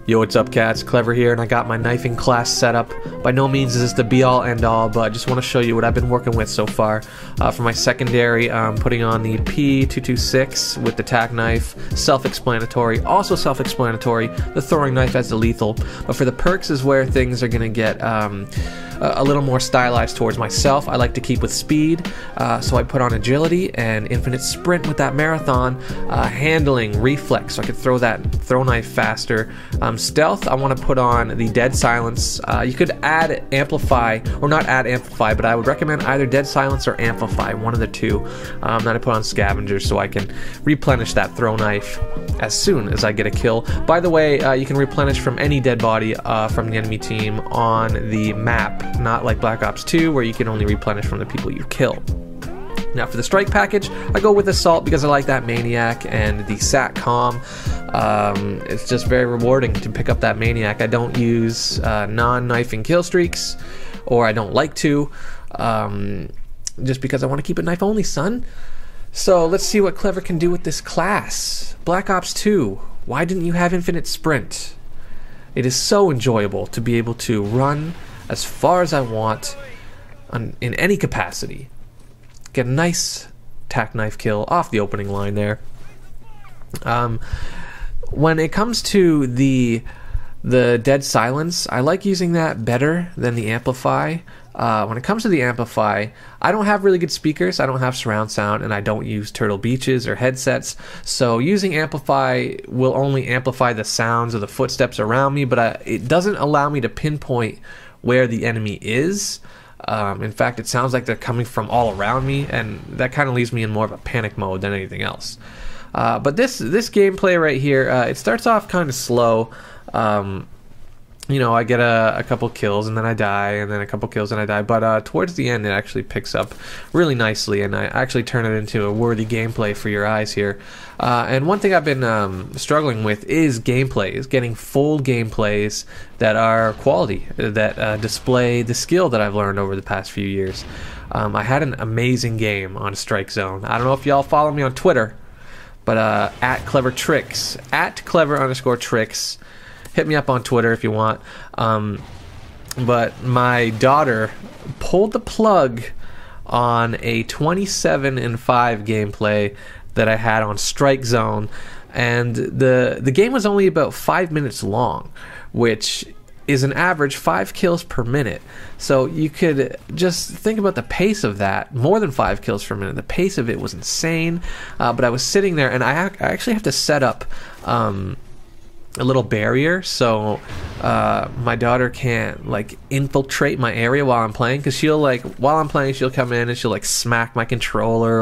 Yo, what's up, cats? Clever here, and I got my knifing class set up. By no means is this the be-all, end-all, but I just want to show you what I've been working with so far. For my secondary, I'm putting on the P226 with the tack knife, self-explanatory. Also self-explanatory, the throwing knife as the lethal. But for the perks is where things are going to get a little more stylized towards myself. I like to keep with speed, so I put on agility and infinite sprint with that marathon, handling, reflex, so I could throw that throw knife faster. Stealth, I want to put on the dead silence. You could add amplify, or not add amplify, but I would recommend either dead silence or amplify, one of the two. Then I put on scavenger so I can replenish that throw knife as soon as I get a kill. By the way, you can replenish from any dead body from the enemy team on the map, not like Black Ops 2 where you can only replenish from the people you kill. Now for the strike package, I go with Assault because I like that Maniac and the Satcom. It's just very rewarding to pick up that Maniac. I don't use non-knifing kill streaks, or I don't like to, just because I want to keep it knife only, son. So let's see what Clever can do with this class. Black Ops 2, why didn't you have infinite sprint? It is so enjoyable to be able to run as far as I want in any capacity. Get a nice tack knife kill off the opening line there. When it comes to the dead silence, I like using that better than the amplify. When it comes to the amplify, I don't have really good speakers, I don't have surround sound, and I don't use Turtle Beaches or headsets, so using amplify will only amplify the sounds of the footsteps around me, but it doesn't allow me to pinpoint where the enemy is. In fact, it sounds like they're coming from all around me, and that kind of leaves me in more of a panic mode than anything else. But this gameplay right here, it starts off kind of slow. You know, I get a couple kills and then I die, and then a couple kills and I die. But towards the end, it actually picks up really nicely, and I actually turn it into a worthy gameplay for your eyes here. And one thing I've been struggling with is gameplays, getting full gameplays that are quality, that display the skill that I've learned over the past few years. I had an amazing game on Strike Zone. I don't know if y'all follow me on Twitter, but at Clevertricks, at @Clever_tricks. Hit me up on Twitter if you want. But my daughter pulled the plug on a 27-5 gameplay that I had on Strike Zone, and the game was only about 5 minutes long, which is an average 5 kills per minute. So you could just think about the pace of that. More than 5 kills per minute. The pace of it was insane. But I was sitting there, and I actually have to set up a little barrier so my daughter can't like infiltrate my area while I'm playing, because she'll while I'm playing she'll come in and she'll like smack my controller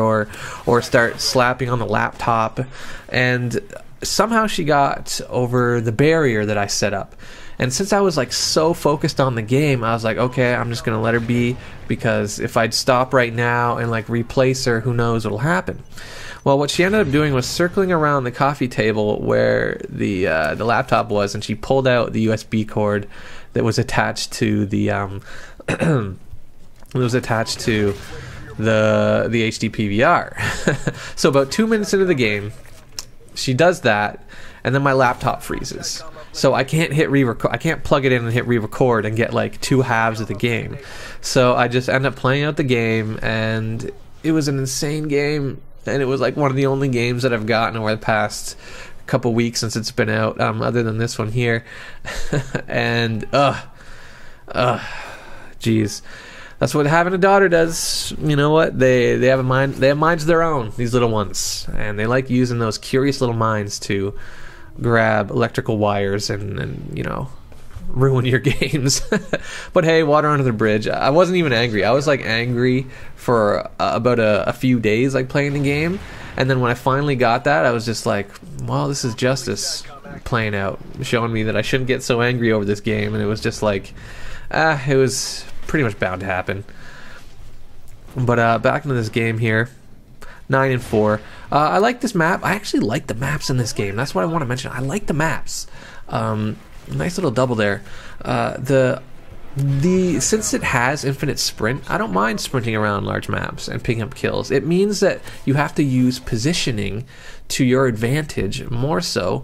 or start slapping on the laptop, and somehow she got over the barrier that I set up. And since I was like so focused on the game, I was like, okay, I'm just gonna let her be, because if I'd stop right now and like replace her, who knows what'll happen. Well, what she ended up doing was circling around the coffee table where the laptop was, and she pulled out the USB cord that was attached to the the HD PVR. So about 2 minutes into the game, she does that, and then my laptop freezes. So I can't hit I can't plug it in and hit re-record and get like 2 halves of the game. So I just end up playing out the game, and it was an insane game. And it was like one of the only games that I've gotten over the past couple weeks since it's been out, other than this one here. And geez, that's what having a daughter does. You know what? They have a mind. They have minds of their own. These little ones, and they like using those curious little minds to grab electrical wires and you know, ruin your games. But hey, water under the bridge. I wasn't even angry. I was like angry for about a few days, like playing the game, and then when I finally got that, I was just like, well, this is justice playing out, showing me that I shouldn't get so angry over this game. And it was just like, it was pretty much bound to happen. But back into this game here, 9-4. I like this map. I actually like the maps in this game. That's what I want to mention. I like the maps. Nice little double there. Since it has infinite sprint, I don't mind sprinting around large maps and picking up kills. It means that you have to use positioning to your advantage more so.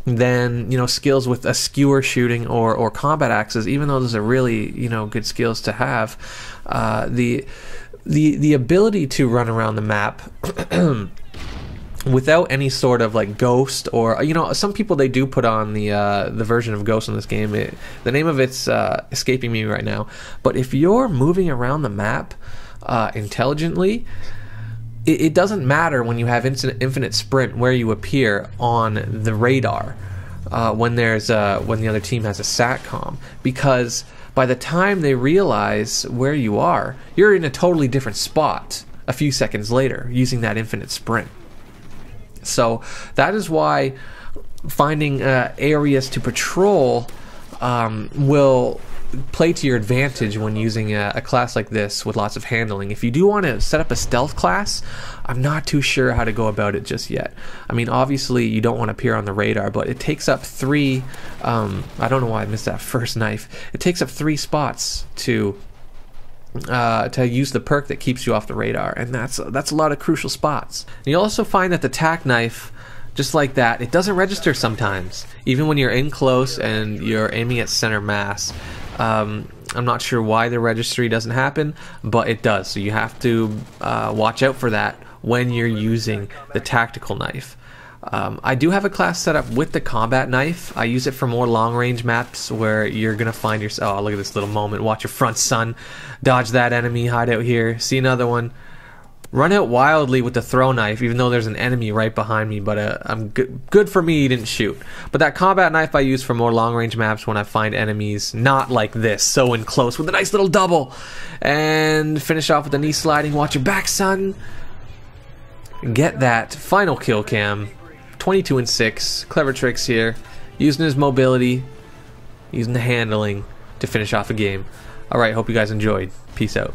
than, you know, skills with a skewer shooting or combat axes. Even though those are really, you know, good skills to have, the ability to run around the map without any sort of like ghost, or, you know, some people, they do put on the version of ghost in this game. The name of it's escaping me right now, but if you're moving around the map intelligently, it doesn't matter when you have infinite sprint where you appear on the radar when the other team has a satcom, because by the time they realize where you are, you're in a totally different spot a few seconds later using that infinite sprint. So that is why finding areas to patrol will play to your advantage when using a class like this with lots of handling. If you do want to set up a stealth class, I'm not too sure how to go about it just yet. I mean, obviously you don't want to appear on the radar, but it takes up 3 I don't know why I missed that first knife. It takes up 3 spots to use the perk that keeps you off the radar, and that's a lot of crucial spots. And you'll also find that the tack knife, just like that, it doesn't register sometimes, even when you're in close and you're aiming at center mass. I'm not sure why the registry doesn't happen, but it does. So you have to watch out for that when you're using the tactical knife. I do have a class set up with the combat knife. I use it for more long-range maps where you're gonna find yourself. Oh, look at this little moment. Watch your front, son. Dodge that enemy. Hide out here. See another one. Run out wildly with the throw knife, even though there's an enemy right behind me, but I'm good for me, he didn't shoot. But that combat knife I use for more long-range maps when I find enemies not like this, so in close, with a nice little double. And finish off with the knee sliding. Watch your back, son. Get that final kill cam. 22 and 6. Clever Tricks here, using his mobility, using the handling to finish off a game. Alright, hope you guys enjoyed. Peace out.